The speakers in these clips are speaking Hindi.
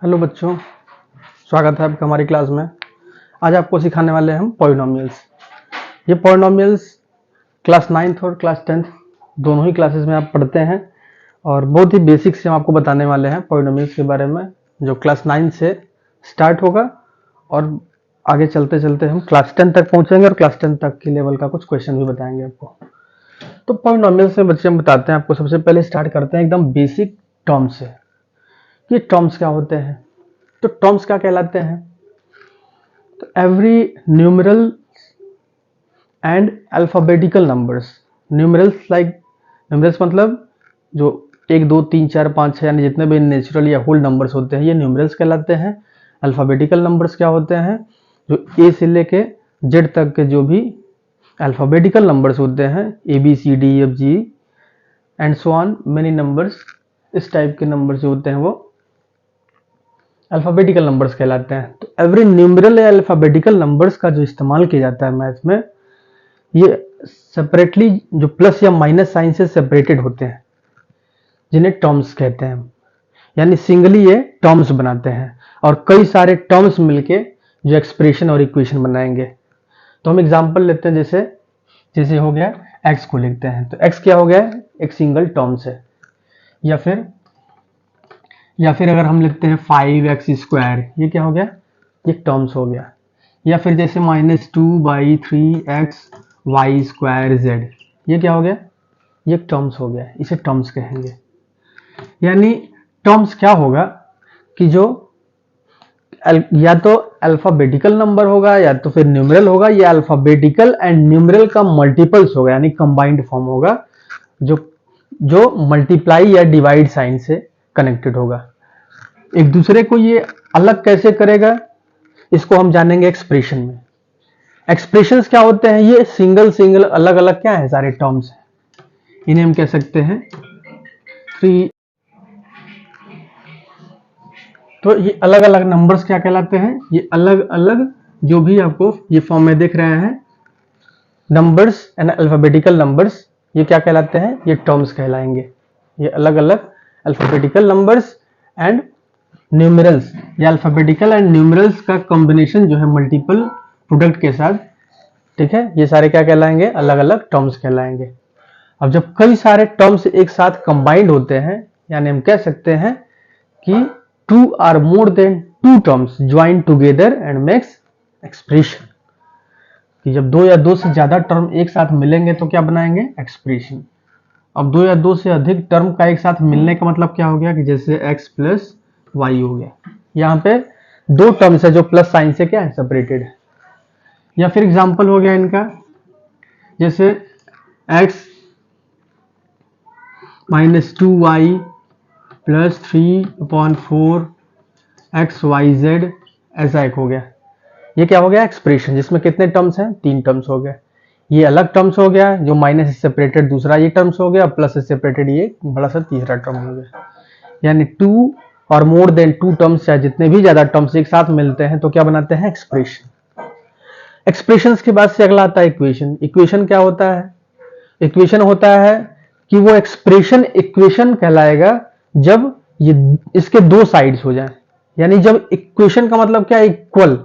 हेलो बच्चों, स्वागत है आपका हमारी क्लास में। आज आपको सिखाने वाले हैं हम पॉलिनोमियल्स। ये पॉलिनोमियल्स क्लास 9th और क्लास 10th दोनों ही क्लासेस में आप पढ़ते हैं और बहुत ही बेसिक से हम आपको बताने वाले हैं पॉलिनोमियल्स के बारे में, जो क्लास 9 से स्टार्ट होगा और आगे चलते चलते हम क्लास 10 तक पहुंचेंगे और क्लास 10 तक के लेवल का कुछ क्वेश्चन भी बताएंगे आपको। तो पॉलिनोमियल्स में बच्चे हम बताते हैं आपको। सबसे पहले स्टार्ट करते हैं एकदम बेसिक टर्म्स से। ये टर्म्स क्या होते हैं? तो टर्म्स क्या कहलाते हैं? तो every numeral and alphabetical numbers. Numerals मतलब जो 1 2 3 4 5 6 यानी जितने भी नेचुरल या होल नंबर्स होते हैं ये न्यूमरल्स कहलाते हैं। अल्फाबेटिकल नंबर्स क्या होते हैं? जो ए से लेके जेड तक के जो भी अल्फाबेटिकल नंबर्स होते हैं, A B C D F G and so on many numbers, इस टाइप के नंबर्स जो होते हैं वो अल्फाबेटिकल नंबर्स कहलाते हैं। तो एवरी न्यूमरल या अल्फाबेटिकल नंबर्स का जो इस्तेमाल किया जाता है मैथ में, ये सेपरेटली जो प्लस या माइनस साइन से सेपरेटेड होते हैं, जिन्हें टर्म्स कहते हैं। यानी सिंगली ये टर्म्स बनाते हैं और कई सारे टर्म्स मिलके जो एक्सप्रेशन और इक्वेशन बनाएंगे। तो हम एग्जांपल लेते हैं, जैसे हो गया x को लिखते हैं तो x क्या हो गया? एक सिंगल टर्म्स है। या फिर अगर हम लिखते हैं 5x², ये क्या हो गया? ये टर्म्स हो गया। या फिर जैसे -2/3xy²z, ये क्या हो गया? ये टर्म्स हो गया। इसे टर्म्स कहेंगे। यानी टर्म्स क्या होगा कि जो या तो अल्फाबेटिकल नंबर होगा या तो फिर न्यूमरल होगा, या अल्फाबेटिकल एंड न्यूमरल का मल्टीपल्स होगा, यानी कंबाइंड फॉर्म होगा, जो मल्टीप्लाई या डिवाइड साइन से कनेक्टेड होगा। एक दूसरे को ये अलग कैसे करेगा, इसको हम जानेंगे एक्सप्रेशन में। एक्सप्रेशंस क्या होते हैं? ये सिंगल अलग अलग क्या है? सारे टर्म्स हैं। इन्हें हम कह सकते हैं तो ये अलग अलग नंबर्स क्या कहलाते हैं? ये अलग अलग जो भी आपको ये फॉर्म में दिख रहे हैं नंबर्स एंड अल्फाबेटिकल नंबर्स, ये क्या कहलाते हैं? ये टर्म्स कहलाएंगे। ये अलग अलग अल्फाबेटिकल नंबर्स एंड न्यूमरल्स या अल्फाबेटिकल एंड न्यूमरल्स का कॉम्बिनेशन जो है मल्टीपल प्रोडक्ट के साथ, ठीक है, ये सारे क्या कहलाएंगे? अलग अलग टर्म्स कहलाएंगे। अब जब कई सारे टर्म्स एक साथ कंबाइंड होते हैं, यानी हम कह सकते हैं कि 2 or more than 2 terms join together and makes expression, कि जब 2 या 2 से ज्यादा टर्म एक साथ मिलेंगे तो क्या बनाएंगे? एक्सप्रेशन। अब 2 या 2 से अधिक टर्म का एक साथ मिलने का मतलब क्या हो गया? कि जैसे x प्लस वाई हो गया। यहाँ पे 2 टर्म्स है जो प्लस साइन से क्या है? सेपरेटेड है। या फिर एग्जांपल हो गया इनका, जैसे x -2y + 3/4 xyz, ऐसा एक हो गया। ये क्या हो गया? एक्सप्रेशन, जिसमें कितने टर्म्स हैं? 3 टर्म्स हो गए। ये अलग टर्म्स हो गया जो माइनस से सेपरेटेड दूसरा ये टर्म्स हो गया, प्लस से सेपरेटेड ये बड़ा सा तीसरा टर्म हो गया। यानी 2 और मोर देन 2 टर्म्स या जितने भी ज्यादा टर्म्स एक साथ मिलते हैं तो क्या बनाते हैं? एक्सप्रेशन। एक्सप्रेशंस के बाद से अगला आता है इक्वेशन। इक्वेशन क्या होता है? इक्वेशन होता है कि वो एक्सप्रेशन इक्वेशन कहलाएगा जब ये इसके 2 साइड्स हो जाए। यानी जब इक्वेशन का मतलब क्या है? इक्वल,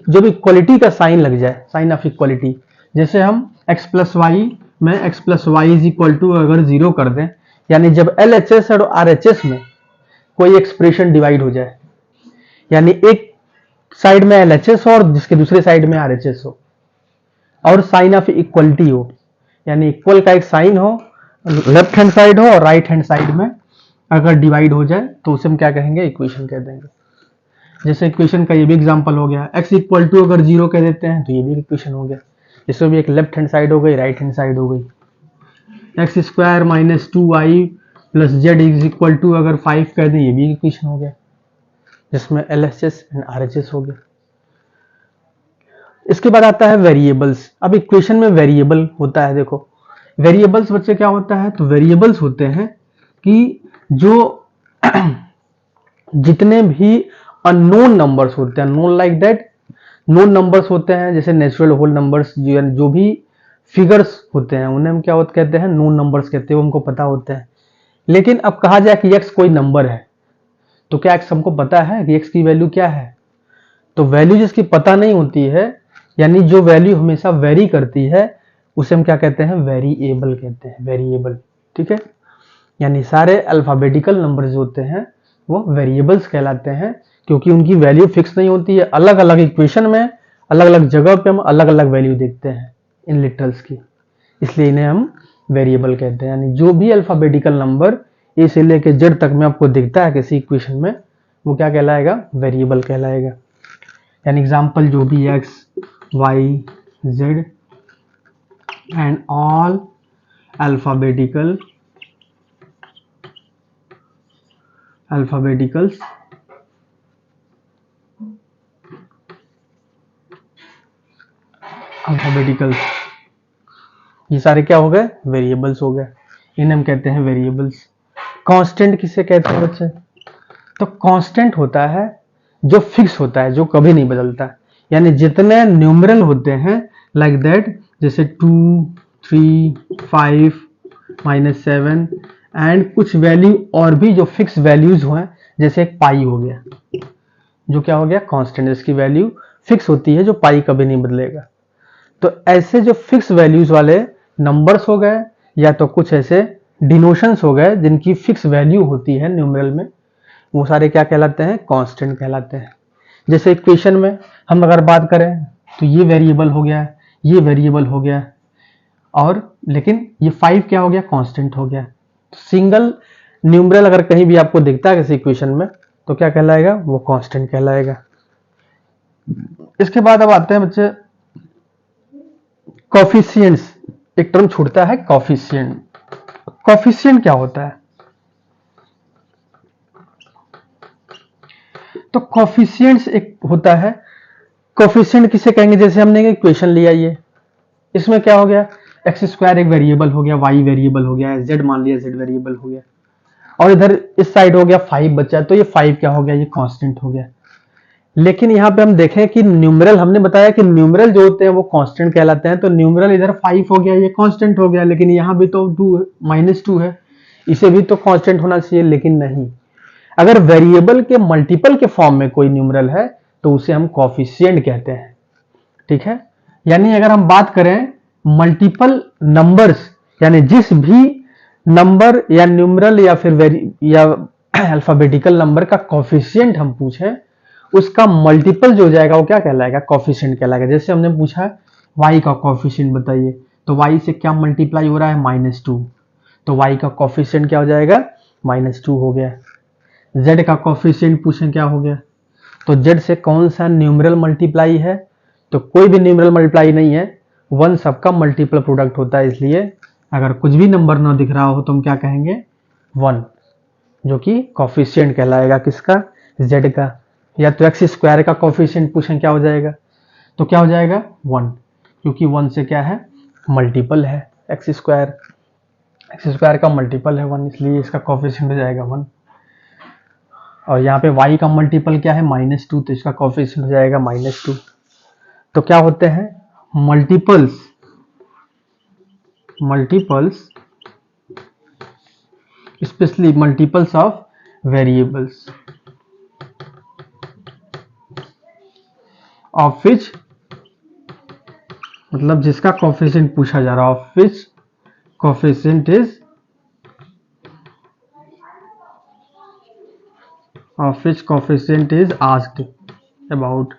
जब इक्वलिटी का साइन लग जाए, साइन ऑफ इक्वलिटी। जैसे हम x प्लस वाई में x plus y is equal to अगर 0 कर दें, यानी जब LHS और RHS में कोई एक्सप्रेशन डिवाइड हो जाए, यानी एक साइड में LHS हो और जिसके दूसरे साइड में RHS हो, और साइन ऑफ इक्वलिटी हो, यानी इक्वल का एक साइन हो, लेफ्ट हैंड साइड हो और राइट हैंड साइड में अगर डिवाइड हो जाए तो उसे हम क्या कहेंगे? इक्वेशन कह देंगे। जैसे इक्वेशन का ये भी एग्जांपल हो गया, x इक्वल टू अगर 0 कह देते हैं तो ये भी इक्वेशन हो गया। इसमें भी एक लेफ्ट हैंड साइड हो गई, राइट हैंड साइड हो गई। x² - 2y + z is equal to अगर 5 कह दें, ये भी इक्वेशन हो गया, जिसमें LHS एंड RHS हो गया। इसके बाद आता है वेरिएबल्स। अब इक्वेशन में वेरिएबल होता है। देखो वेरिएबल्स बच्चे क्या होता है? तो वेरिएबल्स होते हैं कि जो जितने भी अननोन नंबर्स होते हैं, known like that, known numbers होते हैं, जैसे नेचुरल होल नंबर्स, जो भी फिगर्स होते हैं उन्हें हम क्या कहते हैं? नोन नंबर्स कहते हैं, वो हमको पता होते हैं। लेकिन अब कहा जाए कि x कोई नंबर है, तो क्या x हमको पता है कि x की वैल्यू क्या है? तो वैल्यू जिसकी पता नहीं होती है, यानी जो वैल्यू हमेशा वेरी करती है, उसे हम क्या कहते हैं? वेरिएबल कहते हैं, वेरिएबल। ठीक है, यानी सारे अल्फाबेटिकल नंबर्स होते हैं वो वेरिएबल्स कहलाते हैं, क्योंकि उनकी वैल्यू फिक्स नहीं होती है। अलग अलग इक्वेशन में अलग अलग जगह पे हम अलग अलग वैल्यू देखते हैं इन लिटरल्स की, इसलिए इन्हें हम वेरिएबल कहते हैं। यानी जो भी अल्फाबेटिकल नंबर ए से लेके जेड तक में आपको दिखता है किसी इक्वेशन में, वो क्या कहलाएगा? वेरिएबल कहलाएगा। यानी एग्जाम्पल जो भी X Y Z and all alphabeticals ये सारे क्या हो गए? वेरिएबल्स हो गए। इन्हें हम कहते हैं वेरिएबल्स। कांस्टेंट किसे कहते हैं बच्चे? तो कांस्टेंट होता है जो फिक्स होता है, जो कभी नहीं बदलता। यानी जितने न्यूमरल होते हैं लाइक दैट, जैसे 2, 3, 5, -7 एंड कुछ वैल्यू और भी जो फिक्स वैल्यूज हुए, जैसे एक पाई हो गया, जो क्या हो गया? कांस्टेंट, जिसकी वैल्यू फिक्स होती है, जो पाई कभी नहीं बदलेगा। तो ऐसे जो फिक्स वैल्यूज वाले नंबर्स हो गए, या तो कुछ ऐसे डिनोशंस हो गए जिनकी फिक्स वैल्यू होती है न्यूमेरल में, वो सारे क्या कहलाते हैं? कांस्टेंट कहलाते हैं। जैसे इक्वेशन में हम अगर बात करें तो ये वेरिएबल हो गया, ये वेरिएबल हो गया, और लेकिन ये 5 क्या हो गया? कांस्टेंट हो गया। सिंगल न्यूमेरल अगर कहीं भी आपको दिखता है किसी इक्वेशन में, तो क्या कहलाएगा? वो कांस्टेंट कहलाएगा। इसके बाद अब आते हैं बच्चे कोफिशिएंट्स। एक टर्म छूटता है, कोफिशिएंट। कोफिशिएंट क्या होता है? तो कोफिशिएंट्स एक होता है, कोफिशिएंट किसे कहेंगे? जैसे हमने एक इक्वेशन लिया, ये इसमें क्या हो गया? एक्स स्क्वायर एक वेरिएबल हो गया, वाई वेरिएबल हो गया, जेड मान लिया जेड वेरिएबल हो गया, और इधर इस साइड हो गया 5 बचा, तो ये 5 क्या हो गया? ये कांस्टेंट हो गया। लेकिन यहाँ पे हम देखें कि न्यूमेरल, हमने बताया कि न्यूमेरल जो होते हैं वो कांस्टेंट कहलाते हैं, तो न्यूमेरल इधर 5 हो गया, ये कांस्टेंट हो गया, लेकिन यहाँ भी तो 2 -2 है, इसे भी तो कांस्टेंट होना चाहिए, लेकिन नहीं। अगर वेरिएबल के मल्टीपल के फॉर्म में कोई न्यूमेरल है तो उसे हम कोफिशिएंट कहते हैं। ठीक है, यानी अगर हम बात करें मल्टीपल नंबर्स, यानी जिस भी नंबर या न्यूमेरल या फिर या अल्फाबेटिकल नंबर का कोफिशिएंट हम पूछें, उसका मल्टीपल जो हो जाएगा वो क्या कहलाएगा? कोफिशिएंट कहलाएगा। जैसे हमने पूछा y का कोफिशिएंट बताइए, तो y से क्या मल्टीप्लाई हो रहा है? -2, तो y का कोफिशिएंट क्या हो जाएगा? -2 हो गया। z का कोफिशिएंट पूछें क्या हो गया? तो z से कौन सा न्यूमेरल मल्टीप्लाई है? तो कोई भी न्यूमेरल मल्टीप्लाई नहीं है, 1 सबका मल्टीपल प्रोडक्ट होता है, इसलिए अगर कुछ भी नंबर ना दिख रहा हो तो हम क्या कहेंगे? 1, जो कि कोफिशिएंट कहलाएगा किसका? z का। या तो एक्स स्क्वायर का कोफिशिएंट पूछें क्या हो जाएगा? तो क्या हो जाएगा? 1, क्योंकि 1 से क्या है? मल्टीपल है एक्स स्क्वायर का मल्टीपल है 1, इसलिए इसका कोफिशिएंट हो जाएगा 1। और यहाँ पे y का मल्टीपल क्या है? -2, तो इसका कोफिशिएंट हो जाएगा -2। तो क्या होते हैं? Multiples specially multiples of variables of which, मतलब जिसका कोफिशिएंट पूछा जा रहा है, of which coefficient is asked about,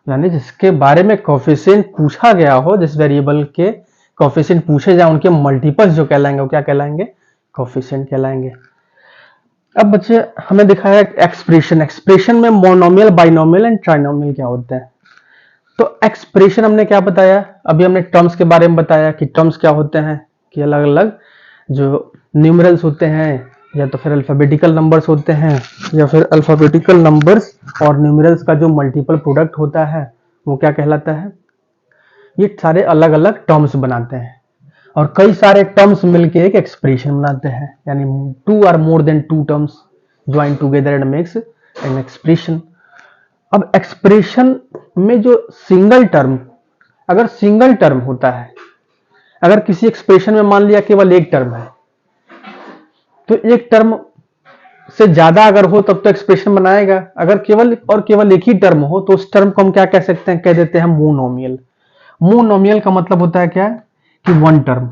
यानी जिसके बारे में कोफिशिएंट पूछा गया हो, जिस वेरिएबल के कोफिशिएंट पूछे जाए, उनके मल्टीपल्स जो कहलाएंगे वो क्या कहलाएंगे? कोफिशिएंट कहलाएंगे। अब बच्चे हमें दिखाया एक्सप्रेशन में मोनोमियल, बाइनोमियल एंड ट्राइनोमियल क्या होते हैं। तो एक्सप्रेशन हमने क्या बताया? अभी हमने टर्म्स के बारे में बताया कि टर्म्स क्या होते हैं, कि अलग अलग जो न्यूमेरल्स होते हैं, या तो फिर अल्फाबेटिकल नंबर्स होते हैं, या फिर अल्फाबेटिकल नंबर्स और न्यूमेरल्स का जो मल्टीपल प्रोडक्ट होता है वो क्या कहलाता है? ये सारे अलग अलग टर्म्स बनाते हैं, और कई सारे टर्म्स मिलके एक एक्सप्रेशन बनाते हैं, यानी 2 or more than 2 terms join together and makes an expression. अब एक्सप्रेशन में जो सिंगल टर्म, अगर सिंगल टर्म होता है, अगर किसी एक्सप्रेशन में मान लिया केवल एक टर्म है, तो एक टर्म से ज्यादा अगर हो तब तो एक्सप्रेशन बनाएगा, अगर केवल एक ही टर्म हो तो उस टर्म को हम क्या कह सकते हैं, कह देते हैं मोनोमियल। मोनोमियल का मतलब होता है क्या, कि वन टर्म,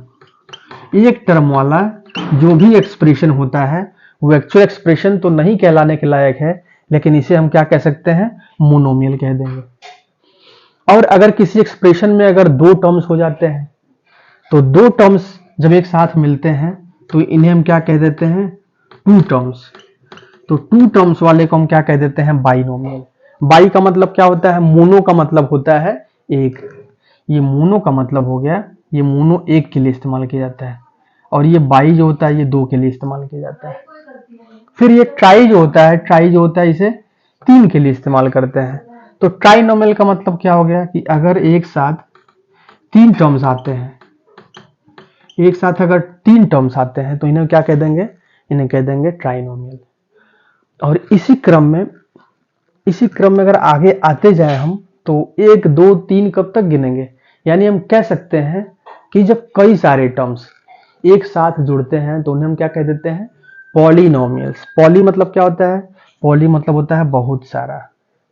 एक टर्म वाला जो भी एक्सप्रेशन होता है वो एक्चुअल एक्सप्रेशन तो नहीं कहलाने के लायक है, लेकिन इसे हम क्या कह सकते हैं, मोनोमियल कह देंगे। और अगर किसी एक्सप्रेशन में अगर दो टर्म्स हो जाते हैं, तो दो टर्म्स जब एक साथ मिलते हैं तो इन्हें हम क्या कह देते हैं, टू टर्म्स। तो टू टर्म्स वाले को हम क्या कह देते हैं, बाइनोमियल। बाई का मतलब क्या होता है, मोनो का मतलब होता है एक, ये मोनो का मतलब हो गया, ये मोनो एक के लिए इस्तेमाल किया जाता है, और ये बाई जो होता है ये दो के लिए इस्तेमाल किया जाता है। फिर ये ट्राई जो होता है, इसे तीन के लिए इस्तेमाल करते हैं। तो ट्राइनोमियल का मतलब क्या हो गया, कि अगर एक साथ तीन टर्म्स आते हैं, एक साथ अगर तीन टर्म्स आते हैं तो इन्हें क्या कह देंगे, इन्हें कह देंगे ट्राइनोमियल। और इसी क्रम में अगर आगे आते जाए हम, तो एक दो तीन कब तक गिनेंगे, यानी हम कह सकते हैं कि जब कई सारे टर्म्स एक साथ जुड़ते हैं तो उन्हें हम क्या कह देते हैं, पॉलिनोमियल्स। पॉली मतलब क्या होता है, पॉली मतलब होता है बहुत सारा,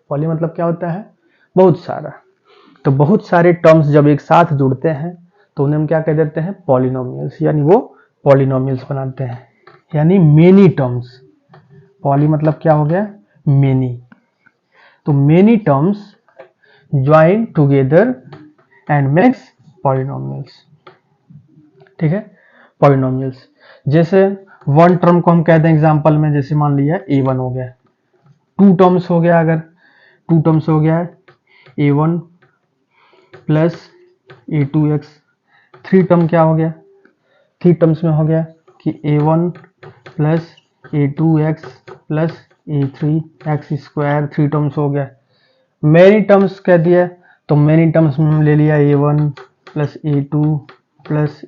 पॉली मतलब क्या होता है, बहुत सारा। तो बहुत सारे टर्म्स जब एक साथ जुड़ते हैं तो उन्हें हम क्या कह देते हैं, पॉलिनोमियल्स, यानी वो पॉलिनोमियल्स बनाते हैं, यानी मेनी टर्म्स। पॉली मतलब क्या हो गया, मेनी। तो many terms join together and makes polynomials, ठीक है, पॉलिनोमियल्स। जैसे वन टर्म को हम कहते हैं एग्जांपल में, जैसे मान लिया a1 हो गया, टू टर्म्स हो गया, अगर टू टर्म्स हो गया a1 plus a2x, three term क्या हो गया, थ्री टर्म्स में हो गया कि a1 plus a2x plus a3x square, three terms हो गया। मेनी टर्म्स कह दिया, तो मेनी टर्म्स में हम ले लिया a1 plus a2 plus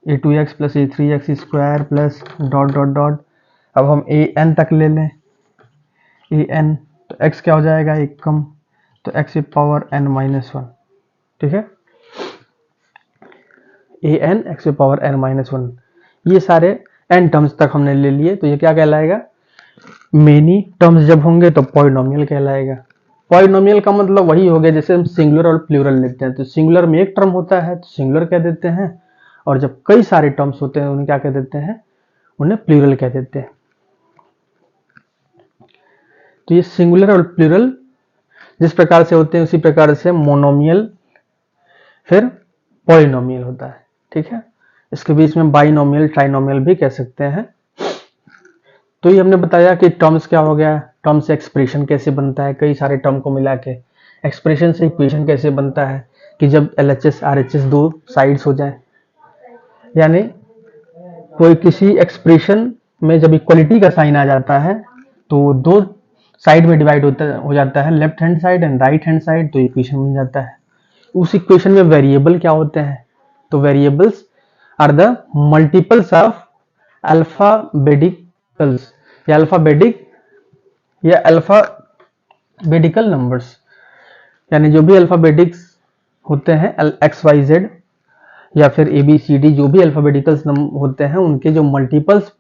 a2x plus a3x square plus dot dot dot. अब हम an तक ले लें, an तो x क्या हो जाएगा, एक कम, तो x power n minus one, ठीक है, an x power n minus one. ये सारे n टर्म्स तक हमने ले लिए, तो ये क्या कहलाएगा, मेनी टर्म्स जब होंगे तो पॉलिनोमियल कहलाएगा। पॉलिनोमियल का मतलब वही हो गया जैसे हम सिंगुलर और प्लूरल लेते हैं, तो सिंगुलर में एक टर्म होता है तो सिंगुलर कह देते हैं, और जब कई सारे टर्म्स होते हैं उन्हें क्या कह देते हैं, उन्हें प्लूरल कह देते हैं। तो ये सिंगुलर और प्लूरल जिस प्रकार से होते हैं उसी प्रकार से मोनोमियल फिर पॉलिनोमियल होता है, ठीक है। इसके बीच में बाइनोमियल ट्राइनोमियल भी कह सकते हैं। तो ये हमने बताया कि टर्म्स क्या हो गया, टर्म से एक्सप्रेशन कैसे बनता है, कई सारे टर्म को मिला के एक्सप्रेशन से इक्वेशन कैसे बनता है, कि जब LHS RHS दो साइड्स हो जाए, यानी कोई किसी एक्सप्रेशन में जब इक्वलिटी का साइन आ जाता है तो दो साइड में डिवाइड हो जाता है, left hand side and right hand side, तो इक्वेशन बन जाता है। उस इक्वेशन में वेरिएबल क्या होते हैं, तो variables are the multiples of alphabeticals या अल्फाबेटिकल नंबर्स, यानी जो भी अल्फाबेटिक्स होते हैं XYZ या फिर ABCD, जो भी अल्फाबेटिकल्स होते हैं उनके जो मल्टीपल्स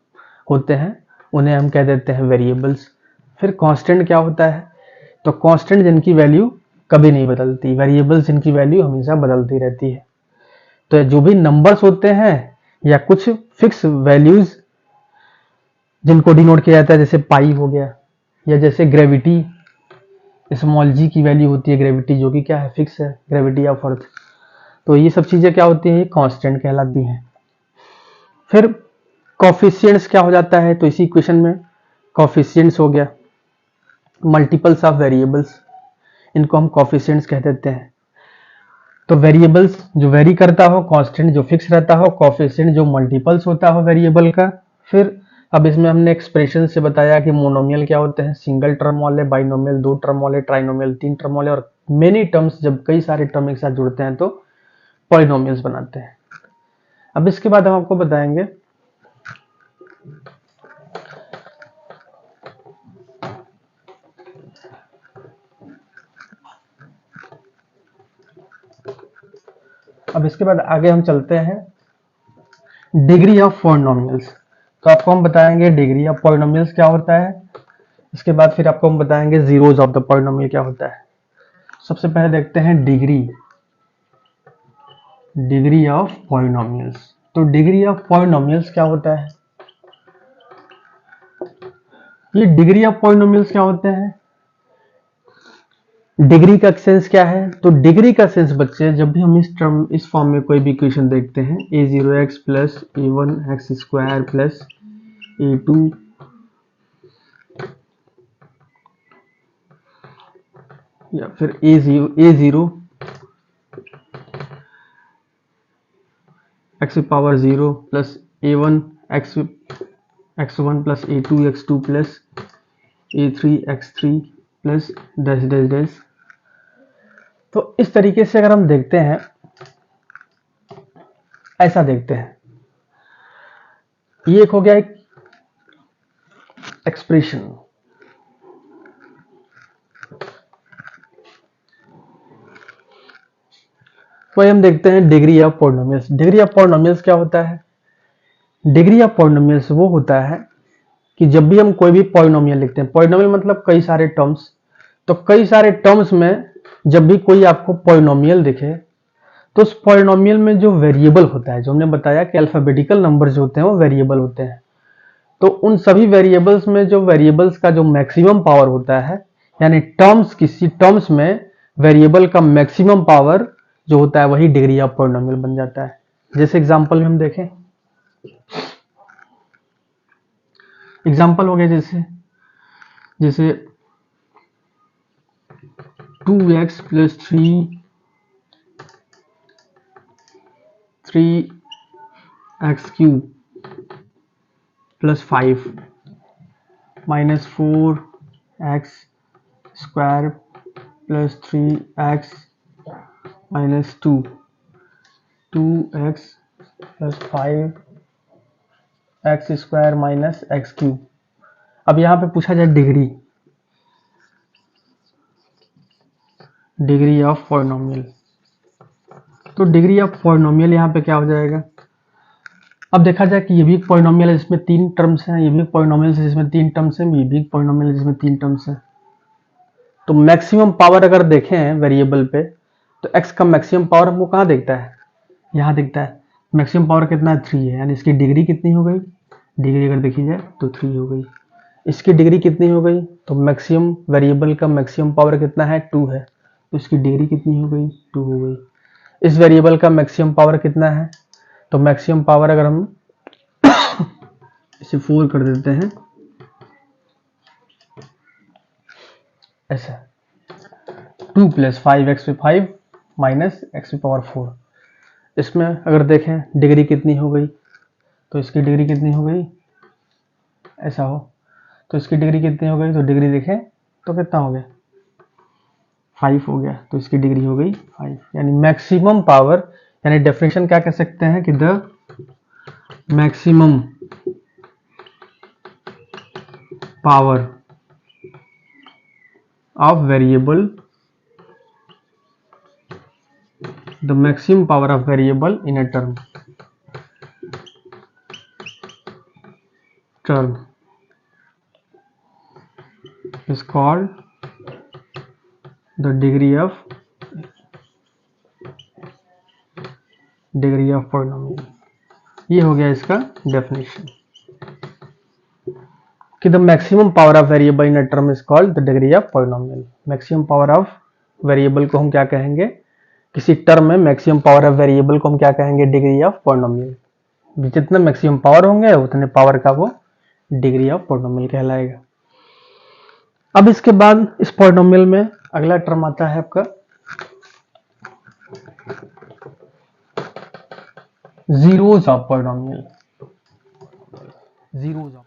होते हैं उन्हें हम कह देते हैं वेरिएबल्स। फिर कांस्टेंट क्या होता है, तो कांस्टेंट जिनकी वैल्यू कभी नहीं बदलती, वेरिएबल्स जिनकी वैल्यू हमेशा बदलती रहती है। तो जो भी नंबर्स होते हैं या कुछ फिक्स वैल्यूज जिनको डिनोट किया जाता है, जैसे पाई हो गया, या जैसे ग्रेविटी, स्मॉल g की वैल्यू होती है ग्रेविटी, जो कि क्या है, फिक्स है, ग्रेविटी ऑफ अर्थ। तो ये सब चीजें क्या होती हैं, कांस्टेंट कहलाती हैं। फिर कोफिशिएंट्स क्या हो जाता है, तो इसी इक्वेशन में कोफिशिएंट्स हो गया मल्टीपल्स ऑफ वेरिएबल्स, इनको हम कोफिशिएंट्स कह देते हैं। तो वेरिएबल्स जो वेरी करता हो, कांस्टेंट जो फिक्स रहता हो, कोफिशिएंट जो मल्टीपल्स होता हो वेरिएबल का। फिर अब इसमें हमने एक्सप्रेशन से बताया कि मोनोमियल क्या होते हैं, सिंगल टर्म वाले, बाइनोमियल दो टर्म वाले, ट्राइनोमियल तीन टर्म वाले, और मेनी टर्म्स जब कई सारे टर्म एक साथ जुड़ते हैं तो पॉलिनोमियल्स बनाते हैं। अब इसके बाद हम आपको बताएंगे अब इसके बाद आगे हम चलते हैं डिग्री ऑफ पॉलिनोमियल्स। तो आपको हम बताएंगे डिग्री ऑफ पॉलिनोमियल्स क्या होता है, इसके बाद फिर आपको हम बताएंगे जीरोज ऑफ द पॉलिनोमियल क्या होता है। सबसे पहले देखते हैं डिग्री ऑफ पॉलिनोमियल्स। तो डिग्री ऑफ पॉलिनोमियल्स क्या होता है, ये डिग्री ऑफ पॉलिनोमियल्स क्या होते हैं, डिग्री का सेंस क्या है। तो डिग्री का सेंस बच्चे, जब भी हम इस फॉर्म में कोई भी इक्वेशन देखते हैं a0x plus a1x square plus a2 या फिर a0 x power 0 plus a1 x1 plus a2 x2 plus a3 x3 plus dash dash dash. तो इस तरीके से अगर हम देखते हैं, ऐसा देखते हैं, ये एक हो गया एक एक्सप्रेशन। तो हम देखते हैं degree of polynomials. Degree of polynomials क्या होता है, डिग्री ऑफ पॉलिनोमियल्स वो होता है कि जब भी हम कोई भी पॉलिनोमियल लिखते हैं, पॉलिनोमियल मतलब कई सारे टर्म्स, तो कई सारे टर्म्स में जब भी कोई आपको पॉलिनोमियल दिखे, तो उस पॉलिनोमियल में जो वेरिएबल होता है, जो हमने बताया कि अल्फाबेटिकल नंबर जो होते हैं वो वेरिएबल होते हैं, तो उन सभी वेरिएबल्स में जो वेरिएबल्स का जो मैक्सिमम पावर होता है, यानी किसी टर्म्स में वेरिएबल का मैक्सिमम पावर जो होता है वही डिग्री ऑफ पॉलिनोमियल बन जाता है। जैसे एग्जांपल में हम देखें, एग्जांपल हो गया जैसे 2x plus 3x cube plus 5 minus 4x square plus 3x minus 2x plus 5x square minus x cube. अब यहाँ पे पूछा जाए डिग्री ऑफ पॉलिनोमियल, तो डिग्री ऑफ पॉलिनोमियल यहाँ पे क्या हो जाएगा। अब देखा जाए कि ये भी एक पॉलिनोमियल है जिसमें 3 टर्म्स हैं, ये भी एक पॉलिनोमियल है जिसमें 3 टर्म्स हैं, ये भी एक पॉलिनोमियल है जिसमें 3 टर्म्स हैं। तो मैक्सिमम पावर अगर देखें वेरिएबल पे, तो x का मैक्सिमम पावर हमको कहाँ दिखता है, यहाँ दिखता है। मैक्सिमम पावर कितना है, 3 है, यानी इसकी डिग्री कितनी हो गई, डिग्री अगर देखी जाए तो 3 हो गई। इसकी डिग्री कितनी हो गई, तो मैक्सिमम वेरिएबल का मैक्सिमम पावर कितना है, 2 है, तो इसकी डिग्री कितनी हो गई, 2 हो गई। इस वेरिएबल का मैक्सिमम पावर कितना है, तो मैक्सिमम पावर अगर हम इसे 4 कर देते हैं ऐसा, 2 प्लस 5x पे 5 माइनस x पावर 4। इसमें अगर देखें डिग्री कितनी हो गई, तो इसकी डिग्री कितनी हो गई, ऐसा हो, तो इसकी डिग्री कितनी हो गई, तो डिग्री देखें तो कितना हो गया, 5 हो गया, तो इसकी डिग्री हो गई 5। यानी मैक्सिमम पावर, यानी डेफिनेशन क्या कह सकते हैं कि the maximum power of variable, the maximum power of variable in a term is called the degree of polynomial। ये हो गया इसका डेफिनेशन कि the maximum power of variable in a term is called the degree of polynomial। maximum power of variable को हम क्या कहेंगे, किसी टर्म में मैक्सिमम पावर ऑफ वेरिएबल को हम क्या कहेंगे, डिग्री ऑफ पॉलिनोमियल। जितना मैक्सिमम पावर होंगे उतने पावर का वो डिग्री ऑफ पॉलिनोमियल कहलाएगा। अब इसके बाद इस पॉलिनोमियल में अगला टर्म आता है आपका zeros of polynomial. Zeros of